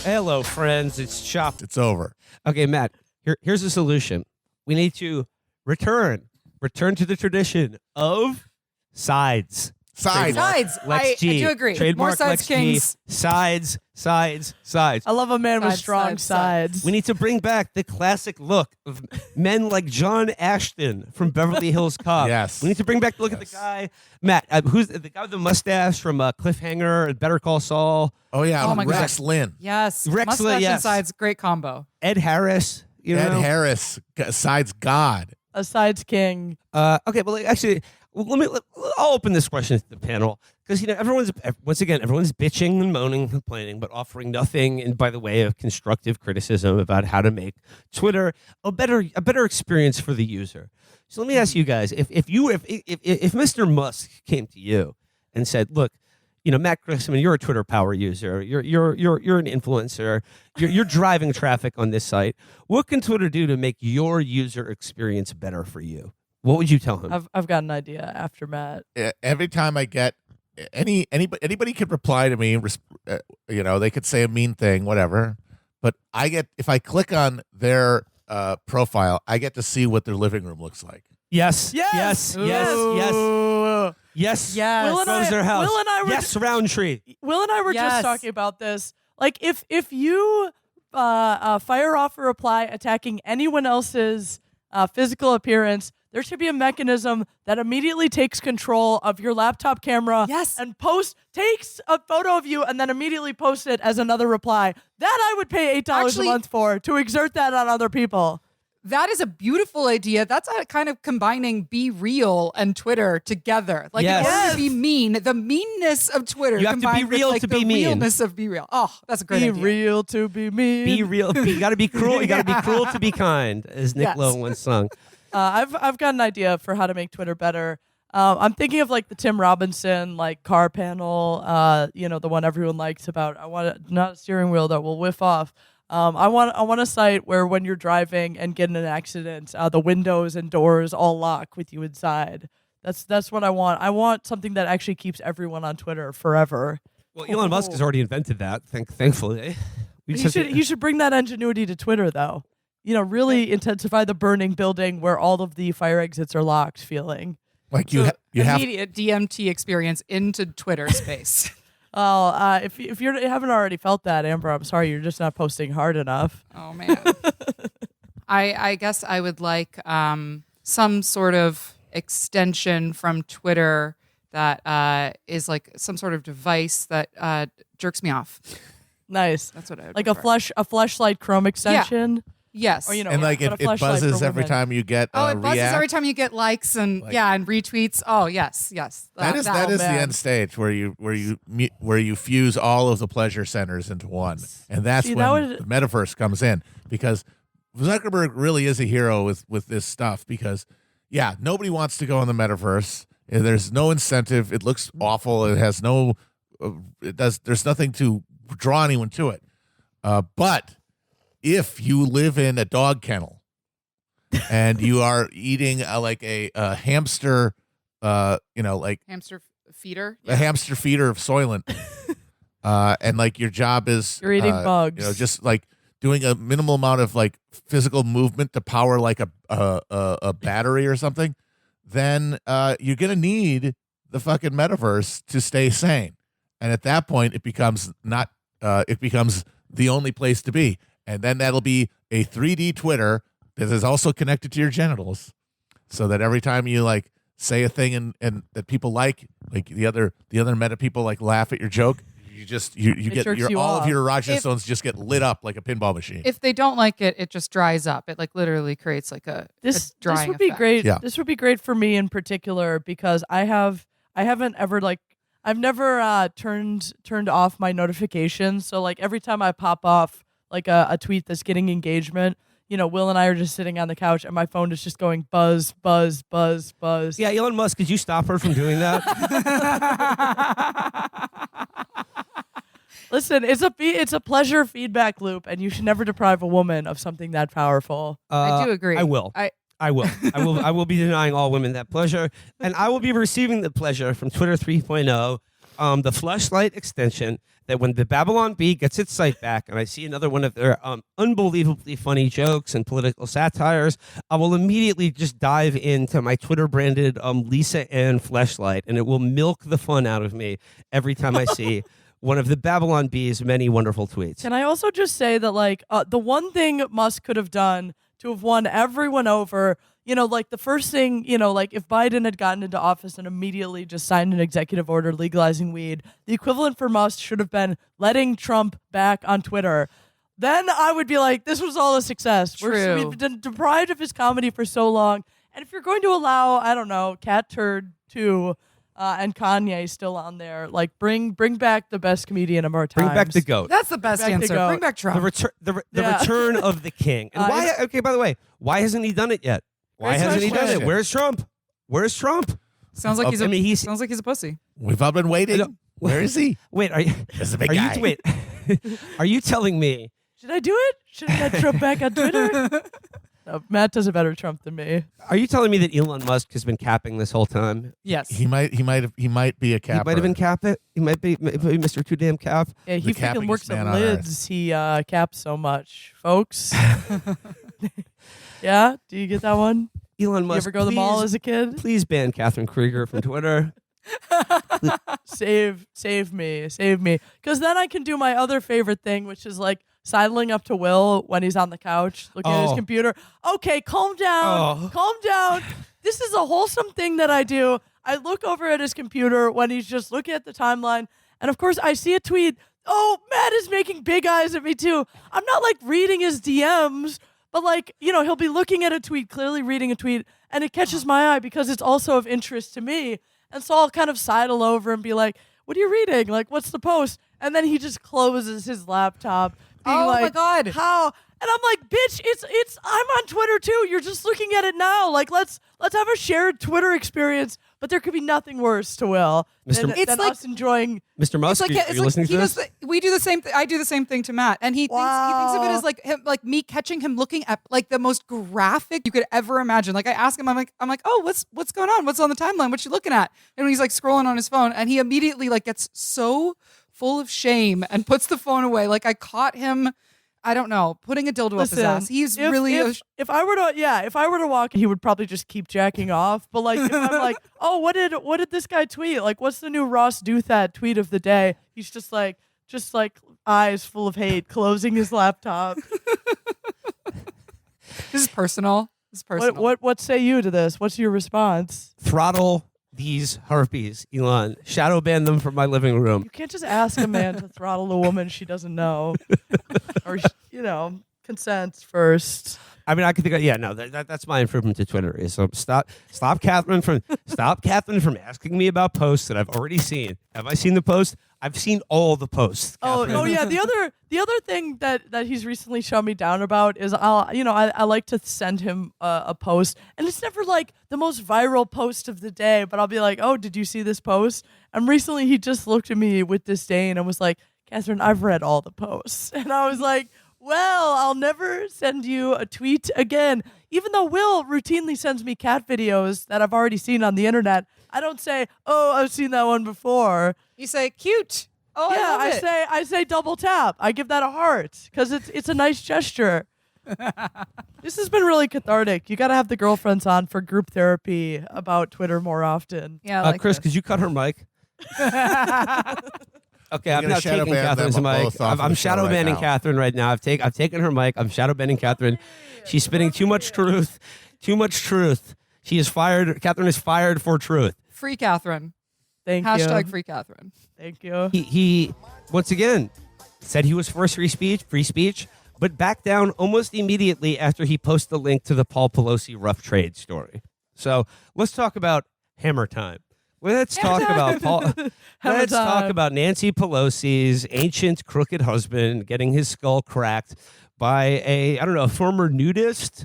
Hello, friends. It's Chapo. It's over. Okay, Matt, here's the solution. We need to return to the tradition of sides. Sides. Lex G. I do agree. Trademark More sides, Lex G. kings. Sides. I love a man with Sides, strong sides, sides. We need to bring back the classic look of men like John Ashton from Beverly Hills Cop. Yes. We need to bring back the look of the guy, Matt, who's the guy with the mustache from Cliffhanger and Better Call Saul. Oh, yeah. Oh, my Rex Lynn. Yes. Rex Mustache Lee, and yes. sides, great combo. Ed Harris. Ed Harris. Sides God. A sides king. Okay, but actually, I'll open this question to the panel because everyone's bitching and moaning and complaining, but offering nothing in by the way of constructive criticism about how to make Twitter a better experience for the user. So let me ask you guys: if Mr. Musk came to you and said, "Look, Matt Christman, you're a Twitter power user. You're an influencer. You're driving traffic on this site. What can Twitter do to make your user experience better for you?" What would you tell him? I've got an idea after Matt. Every time I get anybody could reply to me, they could say a mean thing, whatever. But if I click on their profile, I get to see what their living room looks like. Yes. Yes. Yes. Ooh. Yes. Yes. Yes. Will and their house. Will and I were yes, Roundtree. Will and I were Yes. just talking about this. Like if you fire off a reply attacking anyone else's physical appearance, there should be a mechanism that immediately takes control of your laptop camera Yes. and takes a photo of you and then immediately posts it as another reply. That I would pay $8 Actually- a month for, to exert that on other people. That is a beautiful idea. That's a kind of combining Be Real and Twitter together. Like Yes. in order to be mean, the meanness of Twitter You have to be combined real with like to the be mean. realness of Be Real. Oh, that's a great Be idea. real to be mean. Be real. You got to be cruel. You got to be cruel to be kind, as Nick Yes. Lowe once sung. I've got an idea for how to make Twitter better. I'm thinking of like the Tim Robinson car panel, the one everyone likes about I want not a steering wheel that will whiff off. I want a site where when you're driving and get in an accident, the windows and doors all lock with you inside. That's what I want. I want something that actually keeps everyone on Twitter forever. Well, Elon Musk has already invented that. Thankfully, He should bring that ingenuity to Twitter though. Really intensify the burning building where all of the fire exits are locked feeling. Like you have Immediate DMT experience into Twitter space. If you haven't already felt that, Amber, I'm sorry, you're just not posting hard enough. Oh man. I guess I would like some sort of extension from Twitter that is like some sort of device that jerks me off. Nice. That's what I would Like prefer. a fleshlight Chrome extension. Yes. Or, and like but it a fleshlight buzzes for every women. time you get it buzzes react. every time you get likes and and retweets. Oh yes. That is the end stage where you fuse all of the pleasure centers into one, and that's See, when that the metaverse comes in, because Zuckerberg really is a hero with this stuff, because nobody wants to go in the metaverse. There's no incentive. It looks awful. It has no there's nothing to draw anyone to it. But if you live in a dog kennel and you are eating like a hamster, hamster feeder. a hamster feeder of Soylent, and like your job is You're eating bugs. just like doing a minimal amount of like physical movement to power like a battery or something, then you're gonna need the fucking metaverse to stay sane. And at that point, it becomes the only place to be. And then that'll be a 3D Twitter that is also connected to your genitals, so that every time you like say a thing and that people like the other meta people like laugh at your joke, you get jerks you all off. of your erogenous zones just get lit up like a pinball machine. If they don't like it, it just dries up. It like literally creates like a drying would be effect. great. Yeah. This would be great for me in particular because I've never turned off my notifications. So like every time I pop off like a tweet that's getting engagement, Will and I are just sitting on the couch and my phone is just going buzz, buzz, buzz, buzz. Yeah, Elon Musk, could you stop her from doing that? Listen, it's a pleasure feedback loop, and you should never deprive a woman of something that powerful. I do agree. I will. I will be denying all women that pleasure, and I will be receiving the pleasure from Twitter 3.0. the Fleshlight extension that when the Babylon Bee gets its site back and I see another one of their unbelievably funny jokes and political satires, I will immediately just dive into my Twitter branded Lisa Ann Fleshlight, and it will milk the fun out of me every time I see one of the Babylon Bee's many wonderful tweets. Can I also just say that, like, the one thing Musk could have done to have won everyone over, like the first thing, like if Biden had gotten into office and immediately just signed an executive order legalizing weed, the equivalent for Musk should have been letting Trump back on Twitter. Then I would be like, this was all a success. True. We've been deprived of his comedy for so long. And if you're going to allow, I don't know, Cat Turd 2 and Kanye still on there, like bring back the best comedian of our times. Bring back the GOAT. That's the best Bring back the answer. goat. Bring back Trump. The Yeah. return of the king. And why? Okay, by the way, why hasn't he done it yet? Why Great hasn't he done question. it? Where's Trump? Where's Trump? Sounds like I mean, he's sounds like he's a pussy. We've all been I waiting. don't- Where is he? wait. Are you? This is a big Are guy. you? Wait. Are you telling me? Should I do it? Should I get Trump back on Twitter? No, Matt does a better Trump than me. Are you telling me that Elon Musk has been capping this whole time? Yes. He might be a capper. He might have been cap it. He might be Mr. Too Damn Cap. Yeah, he The freaking works cappingest man at on lids. He caps so much, folks. Yeah? Do you get that one? Elon You Musk. ever go to the mall as a kid? Please ban Catherine Krieger from Twitter. Save me. Because then I can do my other favorite thing, which is like sidling up to Will when he's on the couch looking at his Oh. computer. Okay, calm down. Oh. Calm down. This is a wholesome thing that I do. I look over at his computer when he's just looking at the timeline. And of course, I see a tweet. Oh, Matt is making big eyes at me too. I'm not like reading his DMs, but like, he'll be looking at a tweet, clearly reading a tweet, and it catches my eye because it's also of interest to me. And so I'll kind of sidle over and be like, what are you reading? Like, what's the post? And then he just closes his laptop, being Oh my like, God. how? And I'm like, bitch, it's I'm on Twitter too. You're just looking at it now. Like, let's have a shared Twitter experience. But there could be nothing worse to Will Mr. than, It's than like- us enjoying. Mr. Musk, It's like, are you listening to he this? does we do the same thing. I do the same thing to Matt, and he thinks of it as like him, like me catching him looking at like the most graphic you could ever imagine. Like I ask him, I'm like, oh, what's going on? What's on the timeline? What you looking at? And he's like scrolling on his phone, and he immediately like gets so full of shame and puts the phone away. Like I caught him, I don't know, putting a dildo up his ass. He's if, really if I were to walk, he would probably just keep jacking off. But like, if I'm like, oh, what did this guy tweet? Like, what's the new Ross Douthat tweet of the day? He's just like eyes full of hate, closing his laptop. This is personal. This is personal. What say you to this? What's your response? Throttle these harpies, Elon. Shadow ban them from my living room. You can't just ask a man to throttle a woman she doesn't know, or consent first. I mean, I could think of, that's my improvement to Twitter is stop Catherine from asking me about posts that I've already seen. Have I seen the post? I've seen all the posts. Catherine. Oh yeah. The other thing that he's recently shown me down about is I like to send him a post, and it's never like the most viral post of the day, but I'll be like, oh, did you see this post? And recently he just looked at me with disdain and was like, Catherine, I've read all the posts, and I was like, well, I'll never send you a tweet again. Even though Will routinely sends me cat videos that I've already seen on the internet, I don't say, oh, I've seen that one before. You say cute. Oh, Yeah, I love it. I say double tap. I give that a heart because it's a nice gesture. This has been really cathartic. You got to have the girlfriends on for group therapy about Twitter more often. Yeah, I like Chris, this. could you cut her mic? Okay, I'm gonna not shadow taking ban Catherine's them mic. both off of I'm the show shadow right banning now. Catherine right now. I've taken her mic. I'm shadow banning Catherine. She's spitting too much truth. Too much truth. She is fired. Catherine is fired for truth. Free Catherine. Thank Hashtag you. free Catherine. Thank you. He once again said he was for free speech, but backed down almost immediately after he posted the link to the Paul Pelosi rough trade story. So let's talk about hammer time. Let's talk about Paul. Let's talk time. about Nancy Pelosi's ancient crooked husband getting his skull cracked by a former nudist